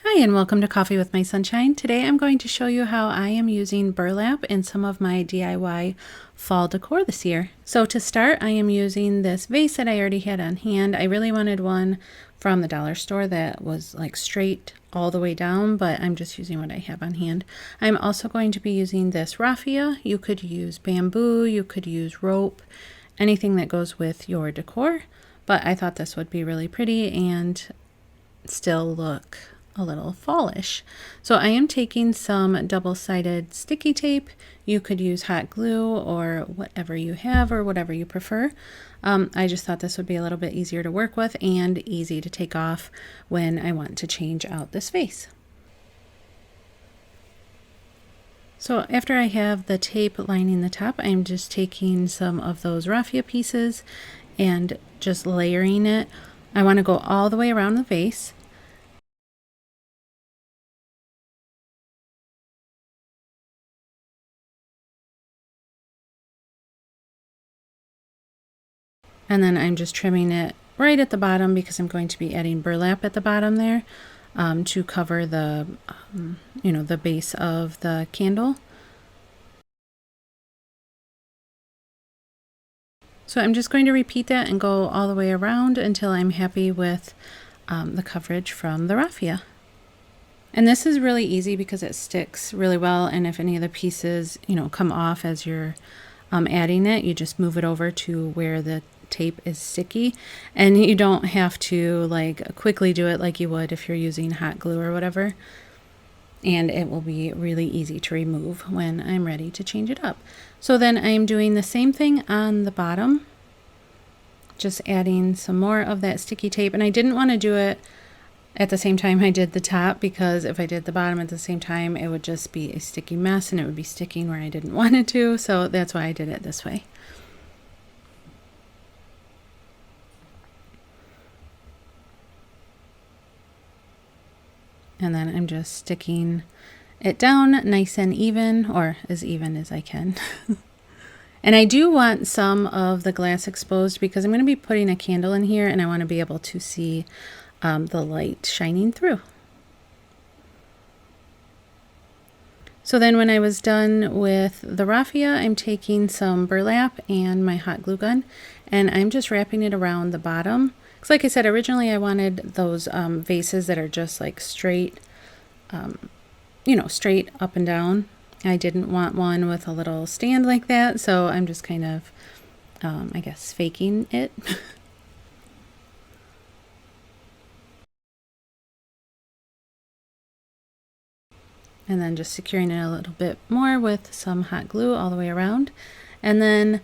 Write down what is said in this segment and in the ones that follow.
Hi and welcome to Coffee with My Sunshine. Today I'm going to show you how I am using burlap in some of my DIY fall decor this year. So to start, I am using this vase that I already had on hand. I really wanted one from the dollar store that was like straight all the way down, but I'm just using what I have on hand. I'm also going to be using this raffia. You could use bamboo, you could use rope, anything that goes with your decor, but I thought this would be really pretty and still look a little fallish. So I am taking some double-sided sticky tape. You could use hot glue or whatever you have or whatever you prefer. I just thought this would be a little bit easier to work with and easy to take off when I want to change out this vase. So after I have the tape lining the top, I'm just taking some of those raffia pieces and just layering it. I want to go all the way around the vase. And then I'm just trimming it right at the bottom because I'm going to be adding burlap at the bottom there to cover the, the base of the candle. So I'm just going to repeat that and go all the way around until I'm happy with the coverage from the raffia. And this is really easy because it sticks really well, and if any of the pieces, come off as you're adding it, you just move it over to where the tape is sticky, and you don't have to like quickly do it like you would if you're using hot glue or whatever, and it will be really easy to remove when I'm ready to change it up. So then I'm doing the same thing on the bottom, just adding some more of that sticky tape, and I didn't want to do it at the same time I did the top, because if I did the bottom at the same time it would just be a sticky mess and it would be sticking where I didn't want it to, so that's why I did it this way. And then I'm just sticking it down nice and even, or as even as I can. And I do want some of the glass exposed because I'm going to be putting a candle in here and I want to be able to see the light shining through. So then when I was done with the raffia, I'm taking some burlap and my hot glue gun, and I'm just wrapping it around the bottom. Because like I said, originally I wanted those vases that are just like straight, straight up and down. I didn't want one with a little stand like that, so I'm just kind of, I guess, faking it. And then just securing it a little bit more with some hot glue all the way around. And then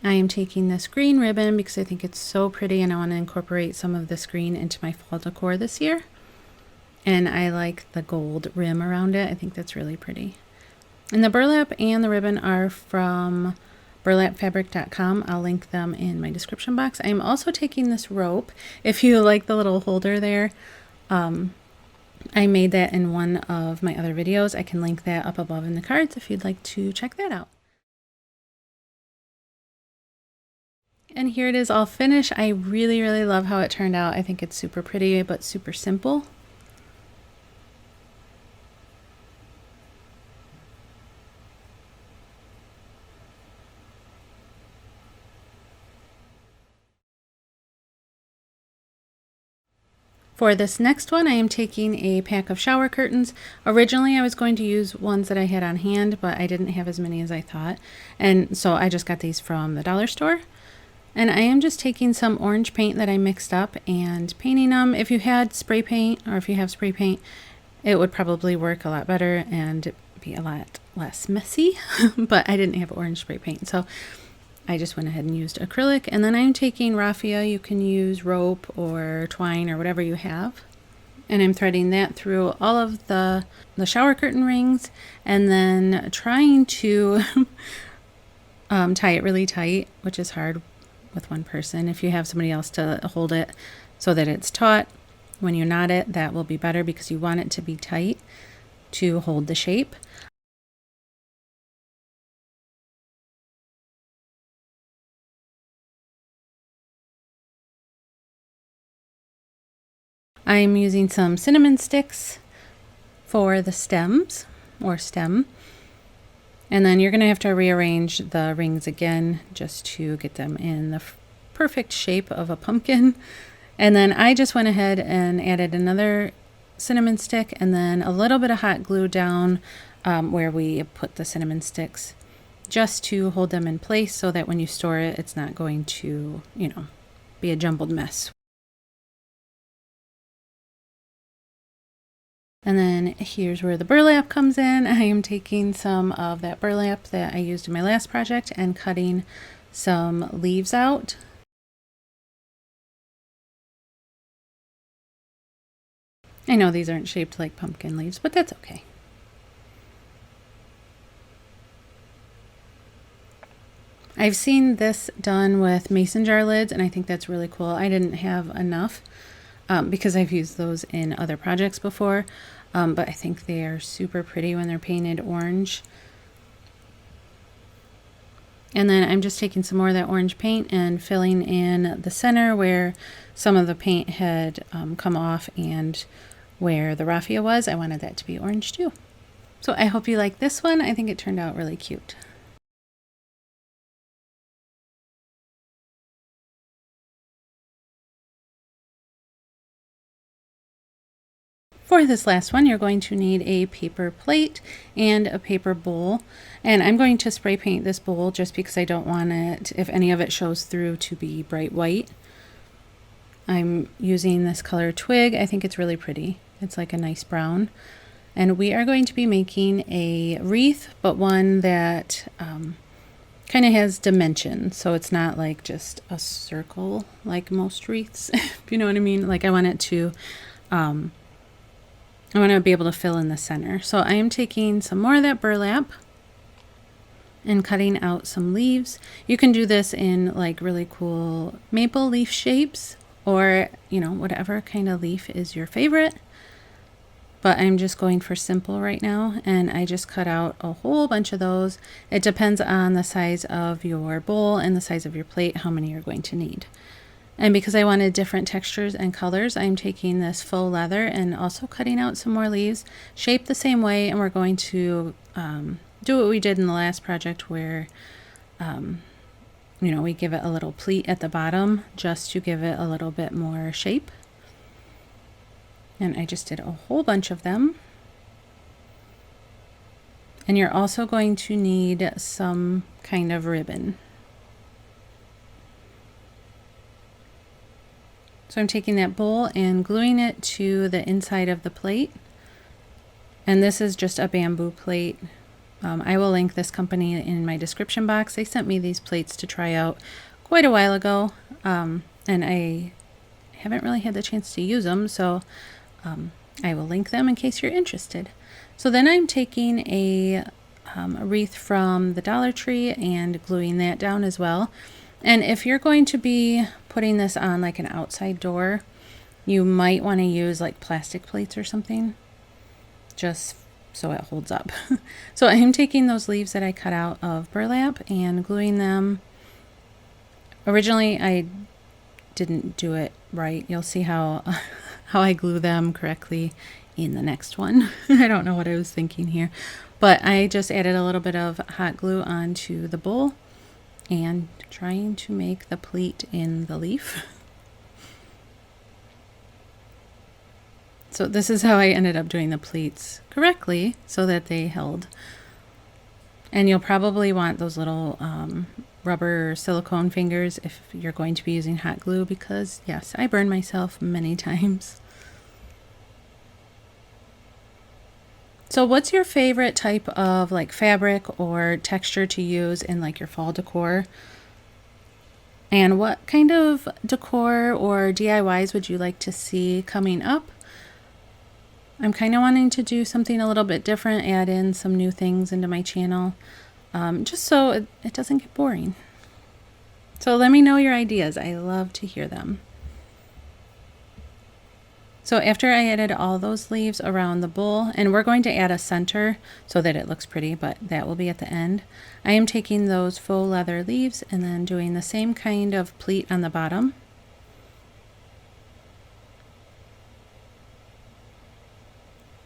I am taking this green ribbon because I think it's so pretty and I want to incorporate some of this green into my fall decor this year. And I like the gold rim around it. I think that's really pretty. And the burlap and the ribbon are from burlapfabric.com. I'll link them in my description box. I'm also taking this rope. If you like the little holder there, I made that in one of my other videos. I can link that up above in the cards if you'd like to check that out. And here it is all finished. I really, really love how it turned out. I think it's super pretty, but super simple. For this next one, I am taking a pack of shower curtains. Originally, I was going to use ones that I had on hand, but I didn't have as many as I thought. And so I just got these from the dollar store. And I am just taking some orange paint that I mixed up and painting them. If you had spray paint, or if you have spray paint, it would probably work a lot better and be a lot less messy. But I didn't have orange spray paint, so I just went ahead and used acrylic. And then I'm taking raffia. You can use rope or twine or whatever you have. And I'm threading that through all of the shower curtain rings, and then trying to tie it really tight, which is hard with one person. If you have somebody else to hold it so that it's taut, when you knot it, that will be better because you want it to be tight to hold the shape. I'm using some cinnamon sticks for the stems or stem. And then you're going to have to rearrange the rings again just to get them in the perfect shape of a pumpkin. And then I just went ahead and added another cinnamon stick and then a little bit of hot glue down where we put the cinnamon sticks, just to hold them in place so that when you store it, it's not going to, be a jumbled mess. And then here's where the burlap comes in. I am taking some of that burlap that I used in my last project and cutting some leaves out. I know these aren't shaped like pumpkin leaves, but that's okay. I've seen this done with mason jar lids, and I think that's really cool. I didn't have enough because I've used those in other projects before, but I think they are super pretty when they're painted orange. And then I'm just taking some more of that orange paint and filling in the center where some of the paint had come off, and where the raffia was, I wanted that to be orange too. So I hope you like this one. I think it turned out really cute. For this last one, you're going to need a paper plate and a paper bowl. And I'm going to spray paint this bowl just because I don't want it, if any of it shows through, to be bright white. I'm using this color Twig. I think it's really pretty. It's like a nice brown. And we are going to be making a wreath, but one that kind of has dimension. So it's not like just a circle like most wreaths, if you know what I mean. Like I want it to... I want to be able to fill in the center. So I am taking some more of that burlap and cutting out some leaves. You can do this in like really cool maple leaf shapes, or, whatever kind of leaf is your favorite. But I'm just going for simple right now, and I just cut out a whole bunch of those. It depends on the size of your bowl and the size of your plate, how many you're going to need. And because I wanted different textures and colors, I'm taking this faux leather and also cutting out some more leaves, shaped the same way, and we're going to do what we did in the last project where, we give it a little pleat at the bottom just to give it a little bit more shape. And I just did a whole bunch of them. And you're also going to need some kind of ribbon. So I'm taking that bowl and gluing it to the inside of the plate. And this is just a bamboo plate. I will link this company in my description box. They sent me these plates to try out quite a while ago. And I haven't really had the chance to use them, so I will link them in case you're interested. So then I'm taking a wreath from the Dollar Tree and gluing that down as well. And if you're going to be putting this on like an outside door, you might want to use like plastic plates or something, just so it holds up. So I'm taking those leaves that I cut out of burlap and gluing them. Originally I didn't do it right. You'll see how I glue them correctly in the next one. I don't know what I was thinking here, but I just added a little bit of hot glue onto the bowl and trying to make the pleat in the leaf. So this is how I ended up doing the pleats correctly so that they held. And you'll probably want those little rubber or silicone fingers if you're going to be using hot glue, because yes, I burned myself many times. So what's your favorite type of like fabric or texture to use in like your fall decor? And what kind of decor or DIYs would you like to see coming up? I'm kind of wanting to do something a little bit different, add in some new things into my channel, just so it doesn't get boring. So let me know your ideas. I love to hear them. So after I added all those leaves around the bowl, and we're going to add a center so that it looks pretty, but that will be at the end. I am taking those faux leather leaves and then doing the same kind of pleat on the bottom.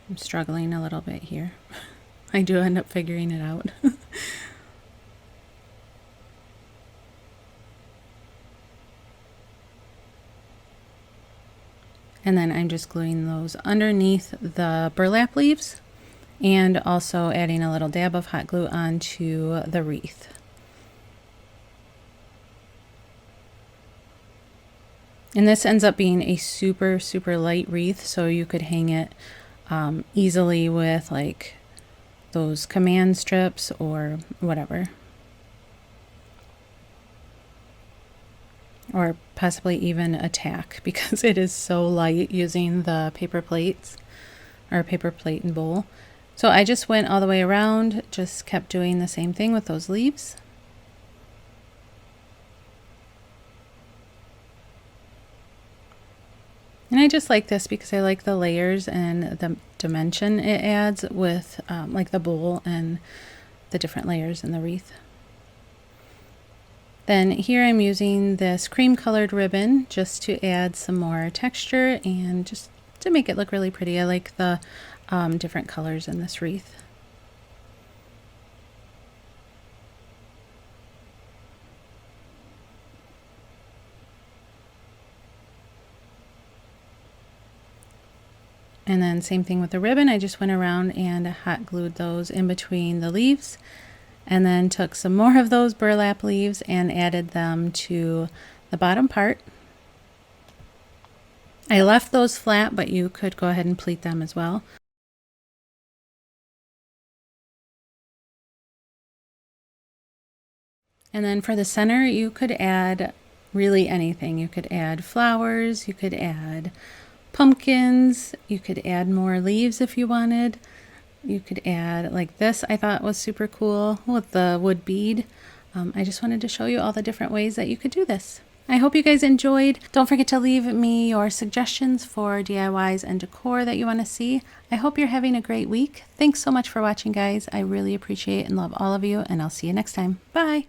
I'm struggling a little bit here. I do end up figuring it out. And then I'm just gluing those underneath the burlap leaves and also adding a little dab of hot glue onto the wreath. And this ends up being a super, super light wreath, so you could hang it easily with like those command strips or whatever. Or possibly even a tack, because it is so light using the paper plates or paper plate and bowl. So I just went all the way around, just kept doing the same thing with those leaves. And I just like this because I like the layers and the dimension it adds with like the bowl and the different layers in the wreath. Then here I'm using this cream colored ribbon just to add some more texture and just to make it look really pretty. I like the different colors in this wreath. And then same thing with the ribbon. I just went around and hot glued those in between the leaves. And then took some more of those burlap leaves and added them to the bottom part. I left those flat, but you could go ahead and pleat them as well. And then for the center, you could add really anything. You could add flowers, you could add pumpkins, you could add more leaves if you wanted. You could add like this, I thought was super cool with the wood bead. I just wanted to show you all the different ways that you could do this. I hope you guys enjoyed. Don't forget to leave me your suggestions for DIYs and decor that you want to see. I hope you're having a great week. Thanks so much for watching, guys. I really appreciate and love all of you, and I'll see you next time. Bye.